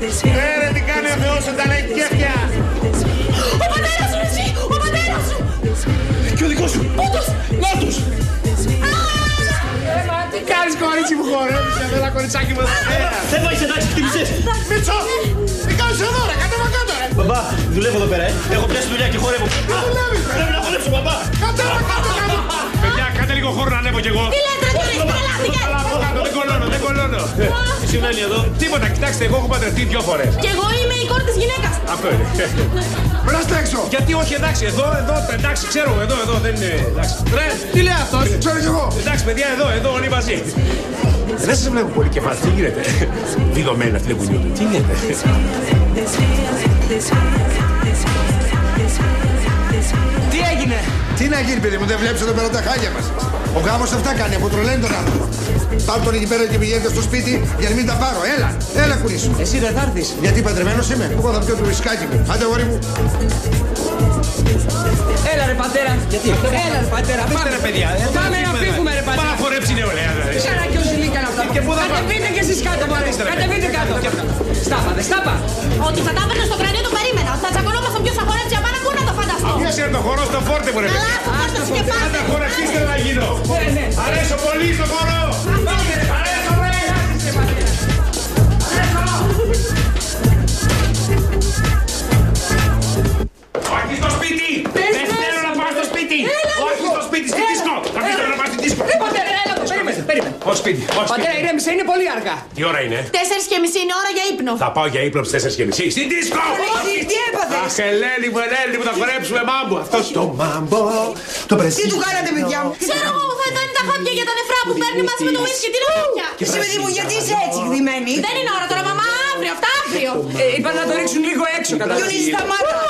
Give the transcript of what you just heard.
Ρε, τι κάνει ο Θεός όταν έχει κέφια. Ο πατέρας σου, εσύ! Ο πατέρας σου! Και ο δικός σου. Όντως! Να τους. Τι κάνεις, κορίτσι μου, χορεύεις εδώ, ένα κοριτσάκι μου. Δεν πάει εντάξει, χτύπησες. Μίτσο, τι κάνεις εδώ, ρε, κατέβα κάτω, ρε. Μπαμπά, δουλεύω εδώ πέρα, Έχω πιάσει δουλειά και χορεύω. Τι δουλεύεις, ρε. Πρέπει να χορέψω, μπαμπά. Κατέβα κάτω, κάτω. Παιδιά, κάντε λίγο χώρο να ανέβω κι εγώ. Τι λέτε, ρε, τρελάθηκες! Δεν κολλώνω. Τι συμβαίνει εδώ? Τίποτα, κοιτάξτε, εγώ έχω παντρευτεί 2 φορές. Κι εγώ είμαι η κόρη της γυναίκας. Αυτό είναι. Περάστε έξω. Γιατί όχι, εντάξει, εδώ, εντάξει, ξέρω, εδώ δεν είναι. Εντάξει. Ρε, τι λέει αυτός, ξέρω κι εγώ. Εντάξει, παιδιά, εδώ, όλοι μαζί. Δεν σας βλέπω πολύ κεφάλι, τι γίνεται. Βιδωμένα, αυτή δεν κουνιούνται. Τι γίνεται. Τι έγινε? Τι να γίνει, παιδί μου, δεν βλέπεις εδώ πέρα τα χάλια μας. Ο γάμος αυτά κάνει, αποτρολαίνει τον άνθρωπο. Πάρ' τον εκεί πέρα και πηγαίνετε στο σπίτι για να μην τα πάρω. Έλα κουνήσου. Εσύ δεν θα έρθεις? Γιατί παντρεμένος είμαι. Εγώ θα πιω το ουισκάκι μου. Άντε, αγόρι μου. Έλα ρε πατέρα. Γιατί? Έλα ρε πατέρα. Είστε ρε παιδιά. Πάμε να φύγουμε ρε πατέρα. Πάρα φορέψει νεολαία. Κάνα και όσοι λύκαν αυτά. Κατεβείτε κι εσείς κάτω μωρέ. Κατεβείτε κάτω. Στάπα. Ότι θα τα έπαιρνε στο κρανίο του περίμενα. Θα τσακωνόμασταν ποιος θα χορέψει απάνω, πού να το φανταστώ. Ποιος είναι το χορό στο φόρτε μου, ρε παιδιά. Καλά, το και Άντε, πάτε. χορευτήστε να γίνω. Αρέσω πολύ στο χορό. Αρέσω, ρε. Όχι στο σπίτι. Δεν θέλω να πάω στο σπίτι. Όχι στο σπίτι, στη δίσκο. Θα αφήσω να πάω στη δίσκο. Πατέρα, έλα εδώ. Περίμενε. Όχι σπίτι. Πατέρα, ηρέμησε, είναι πολύ αργά. Τι ώρα είναι? 4:30 είναι ώρα για ύπνο. Θα πάω για ύπνο στις 4:30. Στη δίσκο. Τι έπαθες? Αχ, Ελένη μου, θα χορέψουμε μάμπο. Αυτό το μάμπο. Το πρεσί. Τι του κάνατε παιδιά μου? Ξέρω εγώ, θα ήταν τα χάπια για τα νεφρά που παίρνει μαζί με το ουίσκι. Τι είναι χάπια? Εσύ παιδί μου, γιατί είσαι έτσι γδυμένη? Δεν είναι ώρα τώρα, μαμά, αύριο, αυτά αύριο. Είπα να το ρίξουν λίγο έξω κατά. Γιονίζεις τα μάτια.